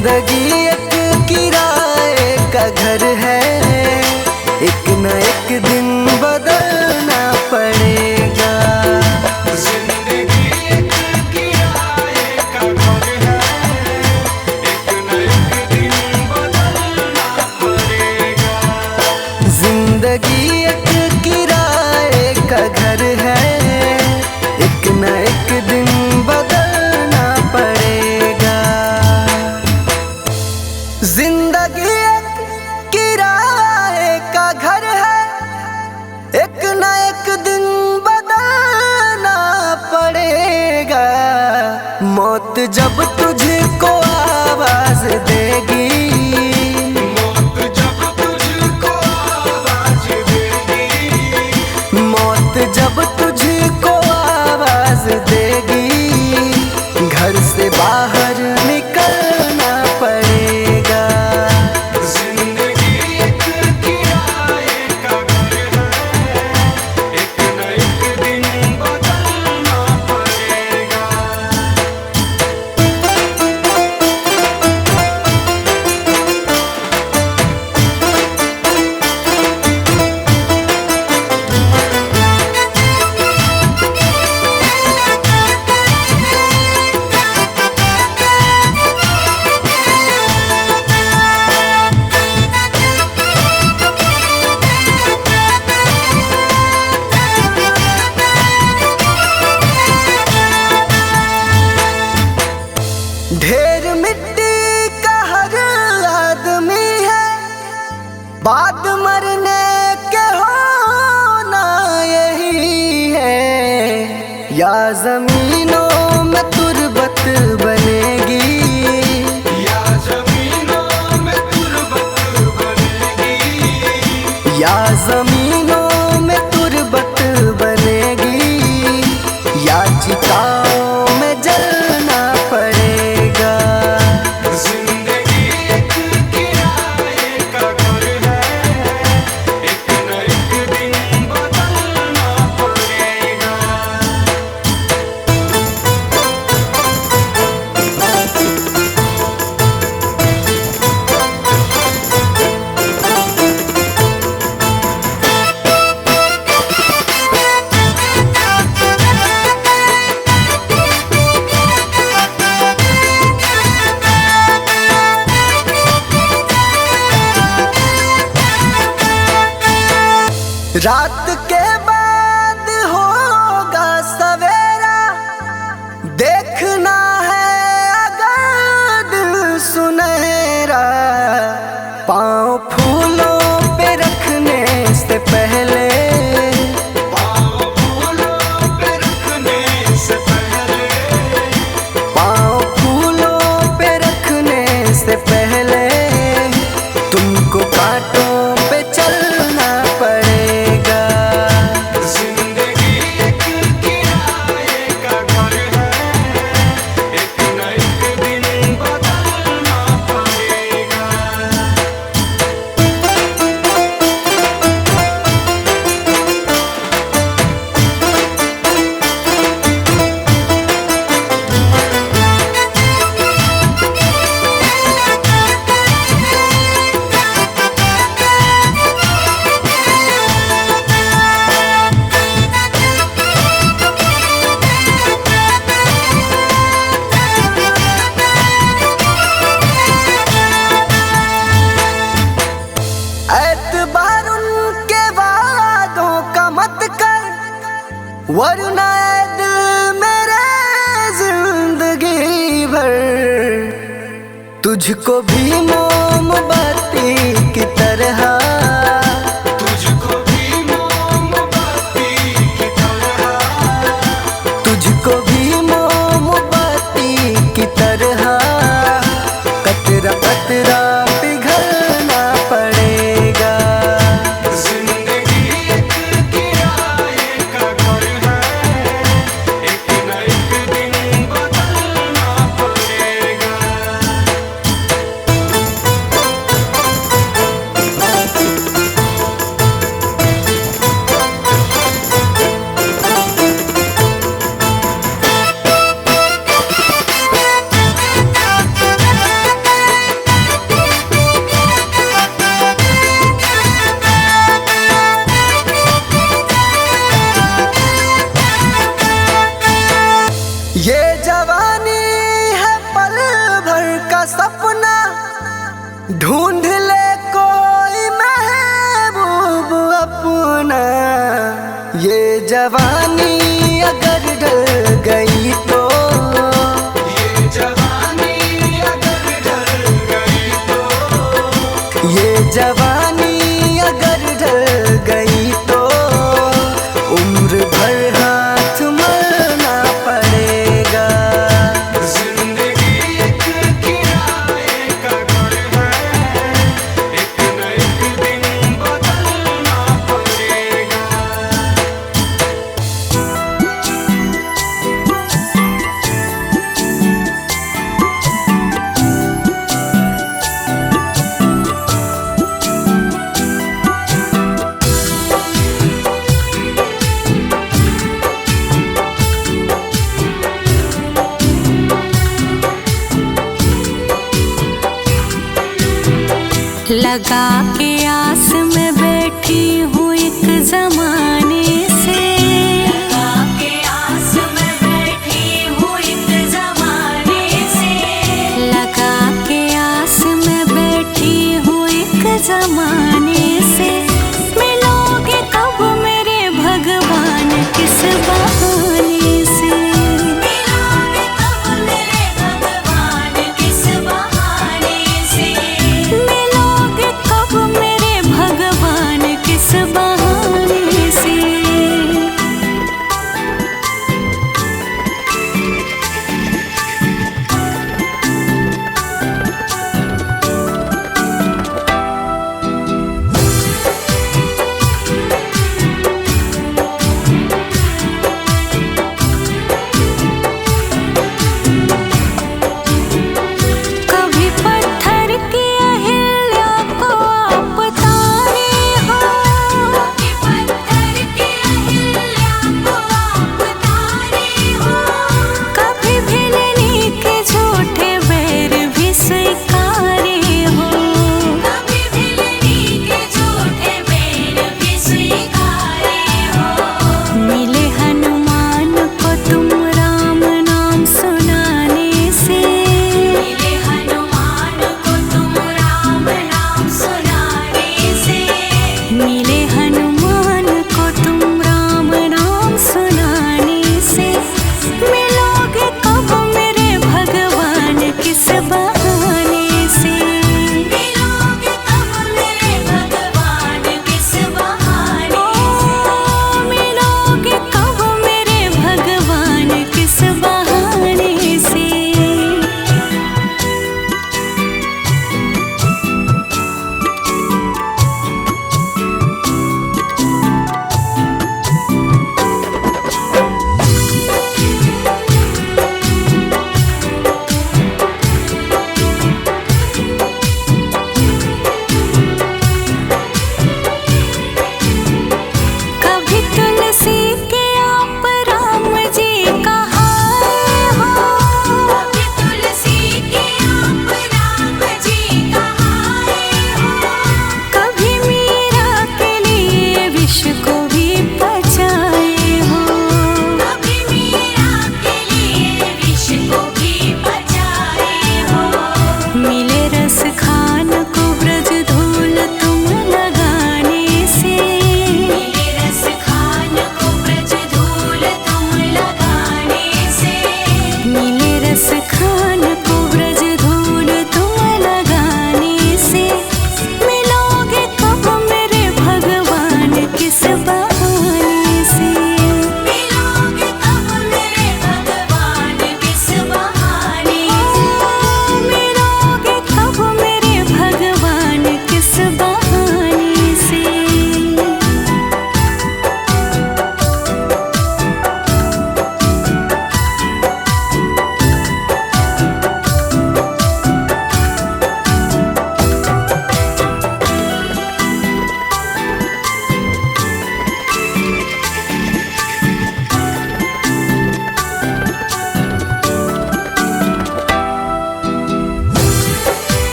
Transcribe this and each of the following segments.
जिंदगी एक किराए का घर है, एक न एक दिन बदलना पड़ेगा। जिंदगी एक किराए का घर है, एक न एक दिन बदलना पड़ेगा। जिंदगी एक किराए का घर है, एक न एक दिन बदलना पड़ेगा। जिंदगी एक किराए का घर है, एक न एक दिन बदलना पड़ेगा। मौत जब तुझको आवाज देगी, मौत जब तुझको आवाज देगी, मौत जब तुझको आवाज देगी, घर से बाहर निकलना पड़ेगा। जिंदगी एक किराए का घर है, एक न एक दिन बदलना पड़ेगा। ढेर मिट्टी का हर आदमी है, बाद मरने के होना यही है। या जमीनों में तुरबत बनेगी, या जमीनों में तुरबत बनेगी, या जमीनों में तुरबत बनेगी, या चिताओं में जलना पड़ेगा। जिंदगी एक किराए का घर है, एक न एक दिन बदलना पड़ेगा। रात के बाद होगा सवेरा, देखना है अगर दिल सुनहरा। पाँव फूलों पे रखने से पहले, पाँव फूलों पे रखने से पहले, पाँव फूलों पे रखने से पहले, तुमको कांटों पे चलना पड़ेगा। जिंदगी एक किराए का घर है, एक न एक दिन बदलना पड़ेगा। एतबार उनके वादों का मत कर, वरना ऐ दिल मेरे जिंदगी भर तुझको भी मोमबत्ती की तरह, तुझको भी मोमबत्ती की तरह, तुझको भी मोमबत्ती की तरह, कतरा कतरा पिघलना पड़ेगा। जिंदगी एक किराए का घर है, एक न एक दिन बदलना पड़ेगा। का सपना ढूंढ ले कोई महबूब अपना। ये जवानी अगर ढल गई तो, ये जवानी अगर ढल गई तो, ये जवानी अगर ढल गई तो उम्र भर हाथ मलना पड़ेगा। जिंदगी एक किराए का घर है, एक न एक दिन बदलना पड़ेगा। लगा के आस में बैठी हूँ एक जमाने से, लगा के आस में बैठी हूँ एक जमाने से, लगा के आस में बैठी हूँ एक जमाने से। मिलोगे कब मेरे भगवान किस बहाने से, मिलोगे कब मेरे भगवान किस बहाने से, मिलोगे कब मेरे भगवान किस बहाने से।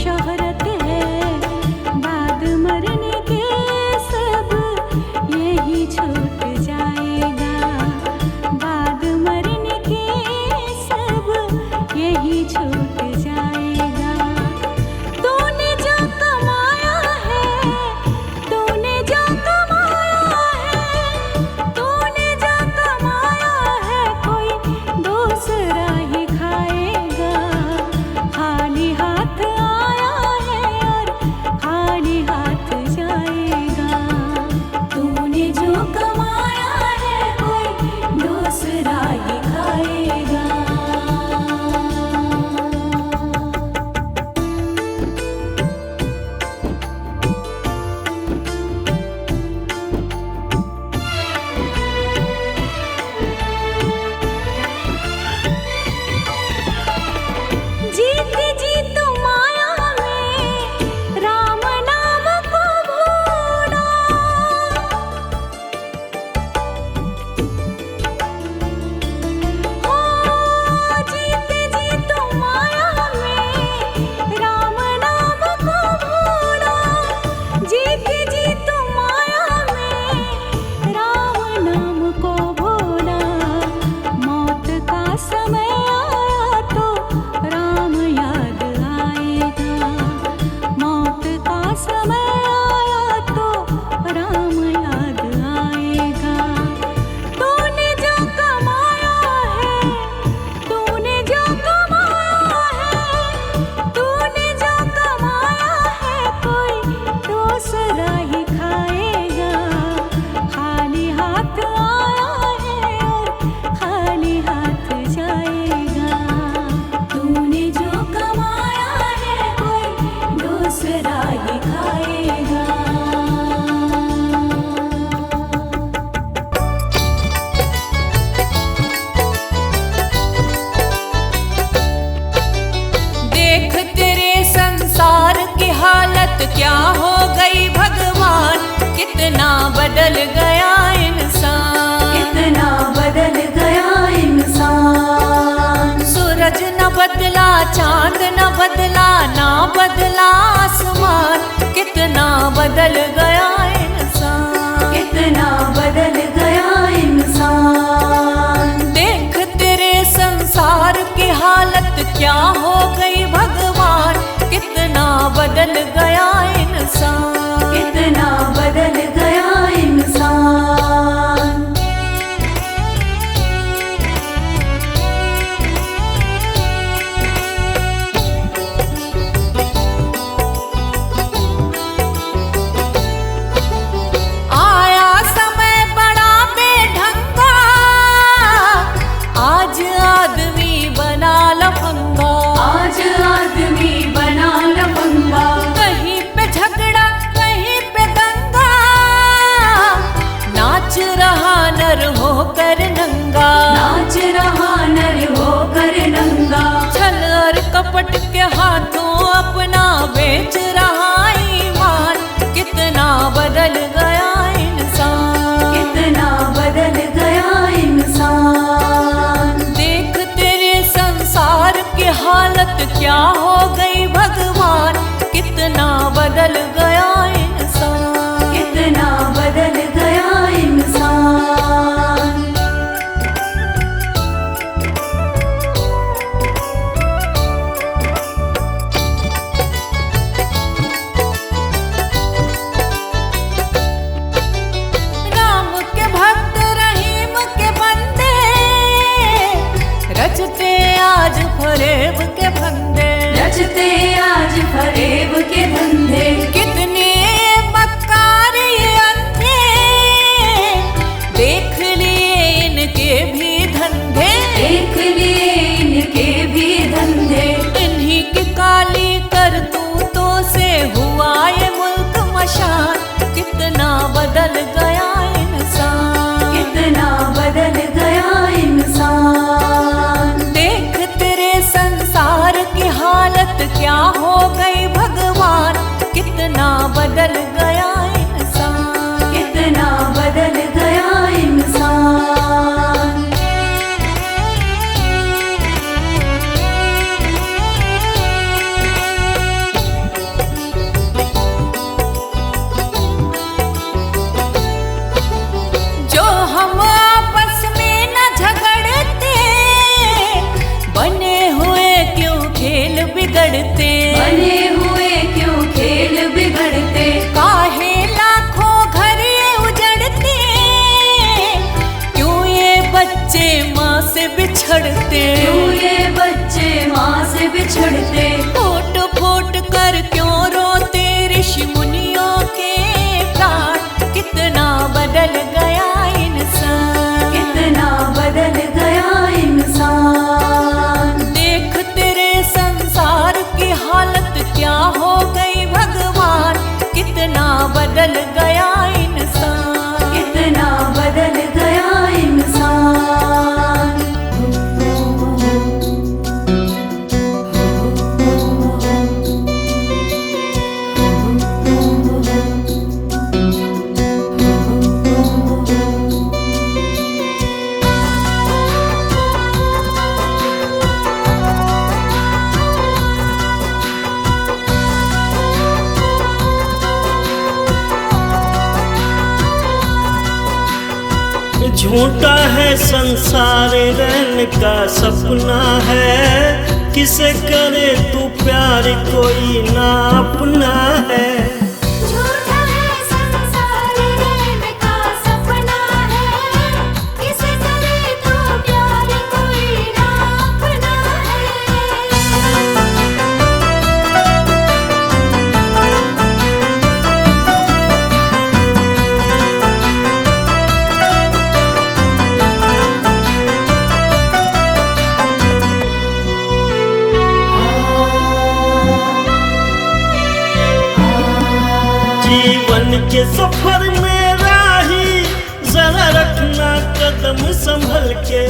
शोहरत है, बाद मरने के सब यही छूट जाएगा, बाद मरने के सब यही छूट जाएगा। तूने जो कमाया है, तूने जो कमाया है, तूने जो कमाया है, कोई दूसरा ही खाएगा। खाली हाथ आया है और खाली हाथ जाएगा। तूने जो कमाया है, कोई दूसरा ही खाएगा। जीत जीत माया में राम नाम को भूला, ओ जीत जीत माया में राम नाम को भूला, जीत जीत माया में राम नाम को भूला। मौत का समय आया तो राम याद आएगा, मौत का समय आया तो राम याद आएगा। तूने जो कमाया है, तूने जो कमाया है, तूने जो कमाया है, कोई दूसरा ही खाएगा। खाली हाथ आया है और खाली हाथ जाएगा। तूने जो कमाया है, कोई दूसरा ही खाएगा। देख तेरे संसार की हालत क्या हो गई भगवान, कितना बदल गया इंसान, कितना बदल गया इंसान। सूरज न बदला, चांद न बदला, ना बदला आसमान, कितना बदल गया इंसान, कितना बदल गया इंसान। देख तेरे संसार की हालत क्या हो गई भगवान, कितना बदल गया इंसान, कितना बदल गया इंसान। आया समय बड़ा बेढंगा, आज आदमी बना लफंगा, आज आदमी बना लफंगा। कहीं पे झगड़ा, कहीं पे दंगा, नाच रहा नर होकर नंगा, नाच रहा नर होकर नंगा। छल और कपट के हाथों अपना बेच रहा ईमान, कितना बदल गया इंसान, कितना बदल गया इंसान। देख तेरे संसार की हालत क्या हो गई भगवान, कितना बदल गया इंसान, कितना बदल गया इंसान। राम के भक्त रहीम के बंदे, रचते आज फरेब के फंदे, रचते आज फरेब के धंधे। कितने मक्कार ये बिछड़ते, क्यों ये बच्चे माँ से बिछड़ते, फूट फूट कर क्यों रोते ऋषि मुनियों के प्राण। कितना बदल गया इंसान, कितना बदल गया इंसान। देख तेरे संसार की हालत क्या हो गई भगवान। कितना बदल गया इंसान, कितना बदल गया इंसान। झूठा है संसार रहने का सपना है, किसे करे तू प्यार कोई ना अपना है। झूठा है संसार रहने का सपना है, किसे करे तू प्यार कोई ना अपना जीवन के सफर में राही जरा रखना कदम संभल के,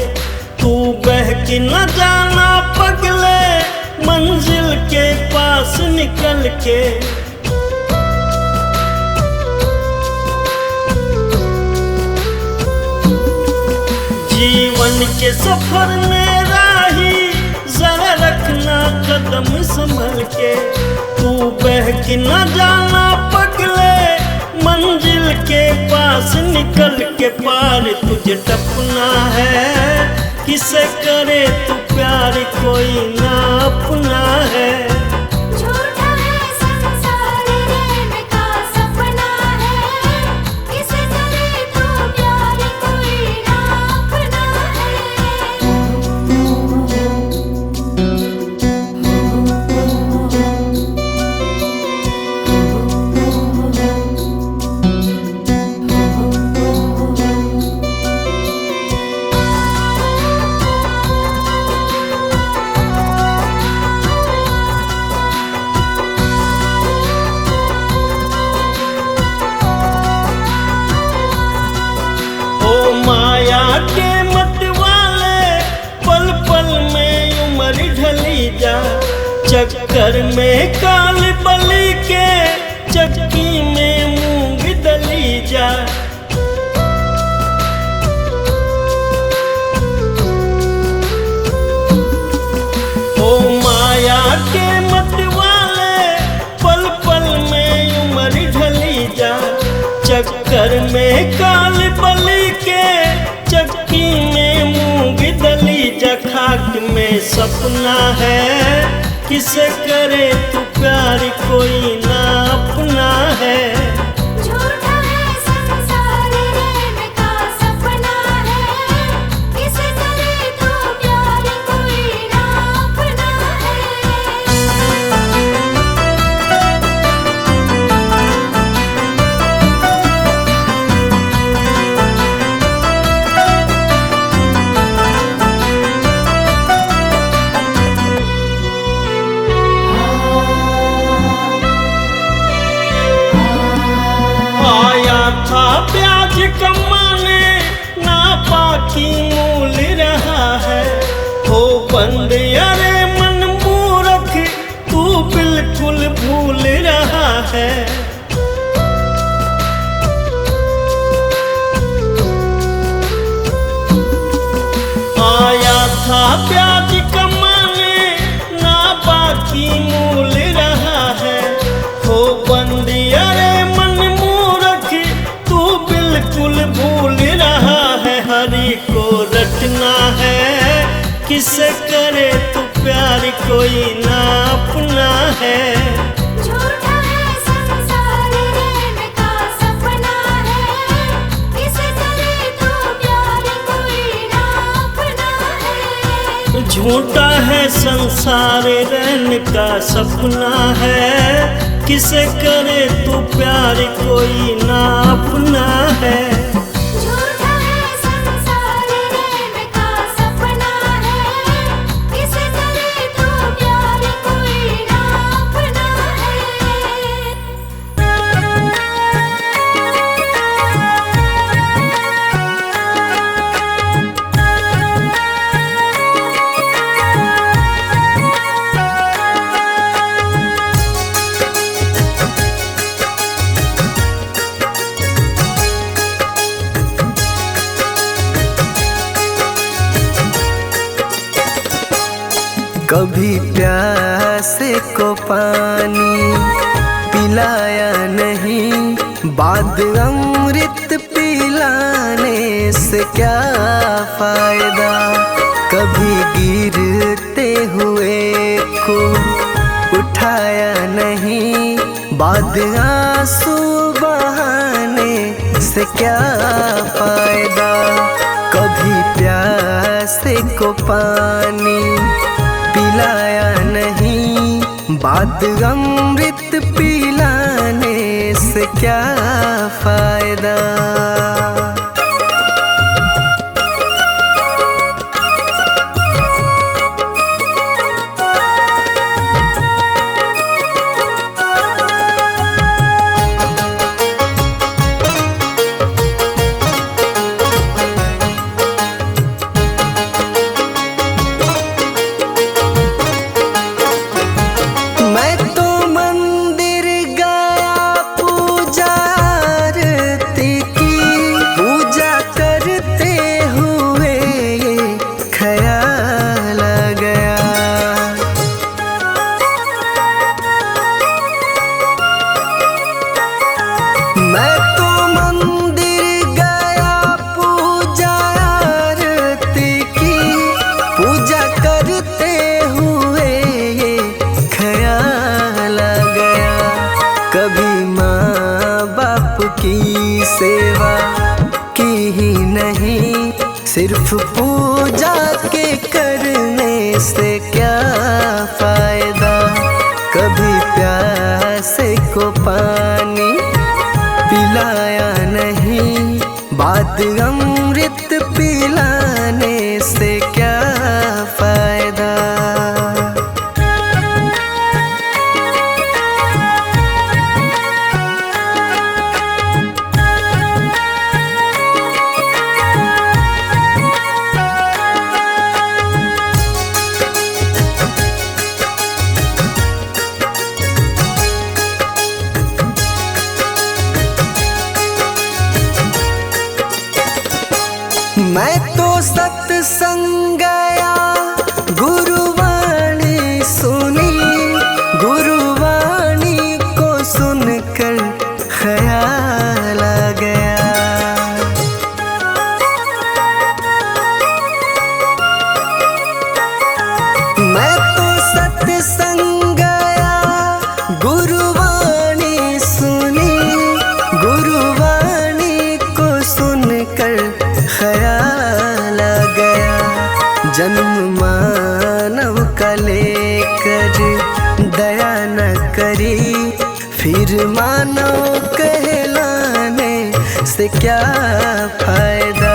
तू बहक न जाना पगले मंजिल के पास निकल के। जीवन के सफर में राही जरा रखना कदम संभल के, तू बहक न जाना पगले मंजिल के पास निकल के। पार तुझे टपना है, किसे करे तू प्यार कोई ना अपना है। झूठा है संसार रहने का सपना है, किसे करे तू प्यार कोई ना अपना ओ माया के मत वाले पल पल में उम्र ढली जा, चक्कर में काल बलि के चक्की में मूंग दली जा। ओ माया के मत वाले पल पल में उम्र ढली जा, चक्कर में काल बलि के चक्की में मूंग दली जा। खाक में सपना है, किसे करे तू प्यार कोई ना अपना है। झूठा है संसार रहने का सपना है, किसे करे तू प्यार कोई ना अपना आया था ब्याज कमाने ना बाकी मूल रहा है, हो बंद अरे मन मूर्ख तू बिल्कुल भूल रहा है। आया था ब्याज कमाने ना बाकी मूल रहा है, हो बंद अरे मन मूर्ख तू बिल्कुल भूल रहा है। हरि को रटना है, किसे करे तू प्यार कोई ना अपना है। झूठा है संसार रहने का सपना है, किसे करे तू प्यार कोई ना अपना है। झूठा है संसार रहने का सपना है, किसे करे तू प्यार कोई ना अपना है। झूठा है संसार रहने का सपना है, किसे करे तू प्यार कोई ना अपना कभी प्यासे को पानी पिलाया नहीं, बाद अमृत पिलाने से क्या फायदा। कभी गिरते हुए को उठाया नहीं, बाद आंसू बहाने से क्या फायदा। कभी प्यासे को पानी पिलाया नहीं, बाद अमृत पिलाने से क्या फायदा। मैं तो मंदिर गया पूजा आरती की, पूजा करते हुए ये ख्याल आ गया। मैं तो मंदिर गया पूजा आरती की, पूजा करते हुए ये ख्याल आ गया। कभी माँ बाप की सेवा की ही नहीं, सिर्फ पूजा के करने से क्या फायदा। कभी प्यासे को पानी पिलाया नहीं, बाद अमृत पिलाने से क्या फायदा। मैं तो सत्संग गया गुरुवाणी सुनी, गुरुवाणी को सुनकर ख्याल आ गया। मैं तो सत्संग गया गुरुवाणी सुनी, गुरुवाणी को सुनकर ख्याल आ गया। जन्म मानव का लेकर दया न करी, फिर मानव कहलाने से क्या फायदा।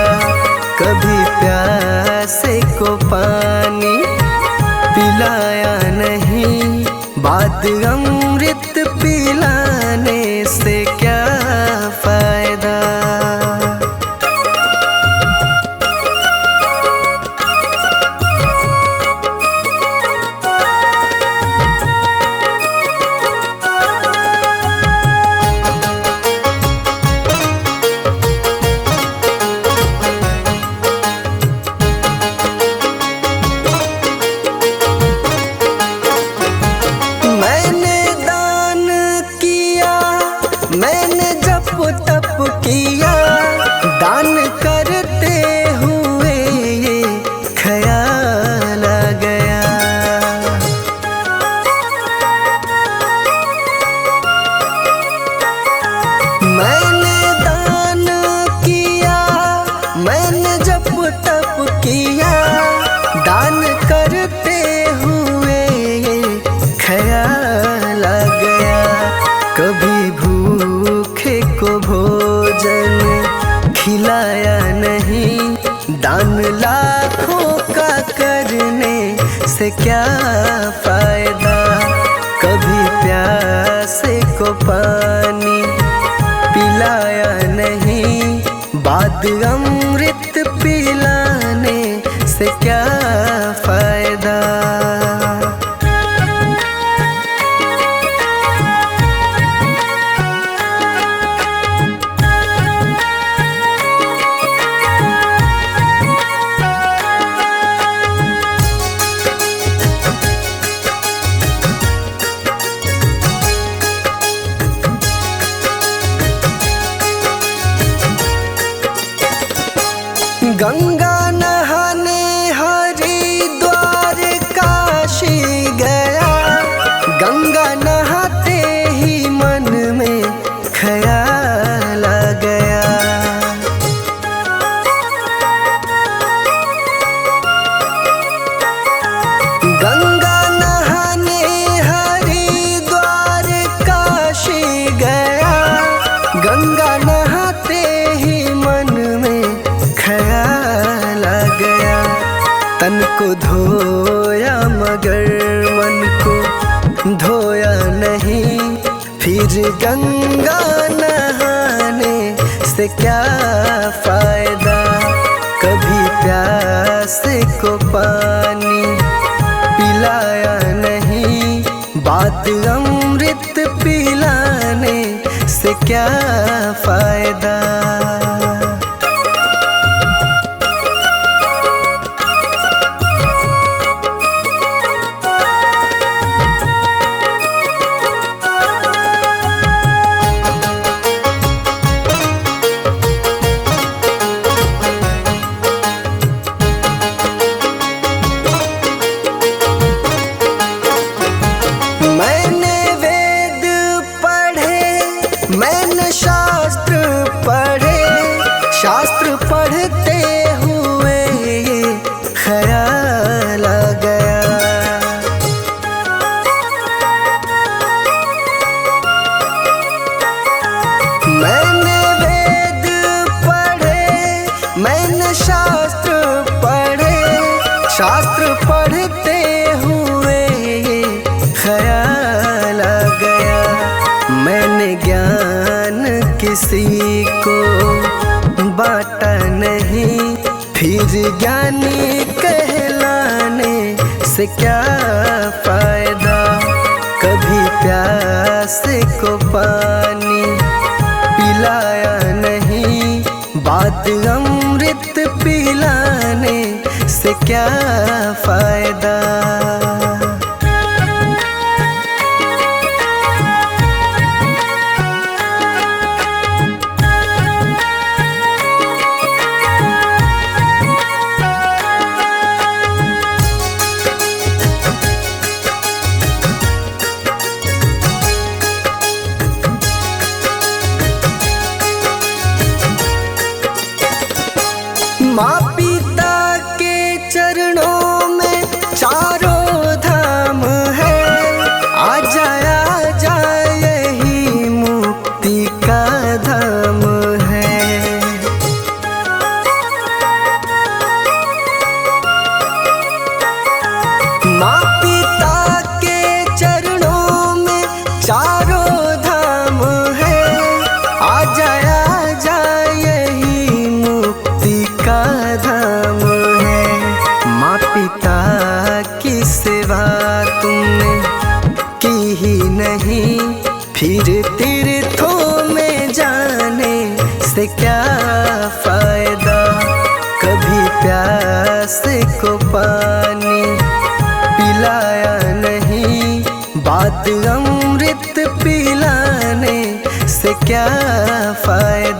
कभी प्यासे को पानी पिलाया नहीं, बाद अमृत पिलाने से क्या फायदा। बाद अमृत पिलाने से क्या फायदा। गंगा नहाने हरिद्वार काशी गया, गंगा नहाते ही मन में ख्याल आ गया। गंगा नहाने हरिद्वार काशी गया, गंगा नहाते ही मन में ख्याल आ गया। तन को धोया मगर मन को धोया नहीं, फिर गंगा नहाने से क्या फायदा। कभी प्यास को पानी पिलाया नहीं, बाद अमृत पिलाने से क्या फायदा। मैंने वेद पढ़े, मैंने शास्त्र पढ़े, शास्त्र पढ़ते हुए ये ख्याल आ गया। मैंने वेद पढ़े, मैंने शास्त्र पढ़े, शास्त्र पढ़ते हुए ये ख्याल आ गया। मैंने ज्ञान किसी को बांटा नहीं, फिर ज्ञानी कहलाने से क्या फायदा। कभी प्यास को पानी पिलाया नहीं, बाद अमृत पिलाने से क्या फायदा। माँ पिता के चरणों में चारों धाम है, आ जा यही मुक्ति का धाम है। माँ पिता के चरणों में चारों धाम है, आ जा यही मुक्ति का धाम है। माँ पिता की सेवा तुमने की ही नहीं, फिर तीर्थों में जाने से क्या फायदा। कभी प्यास को पानी पिलाया नहीं, बाद अमृत पिलाने से क्या फायदा।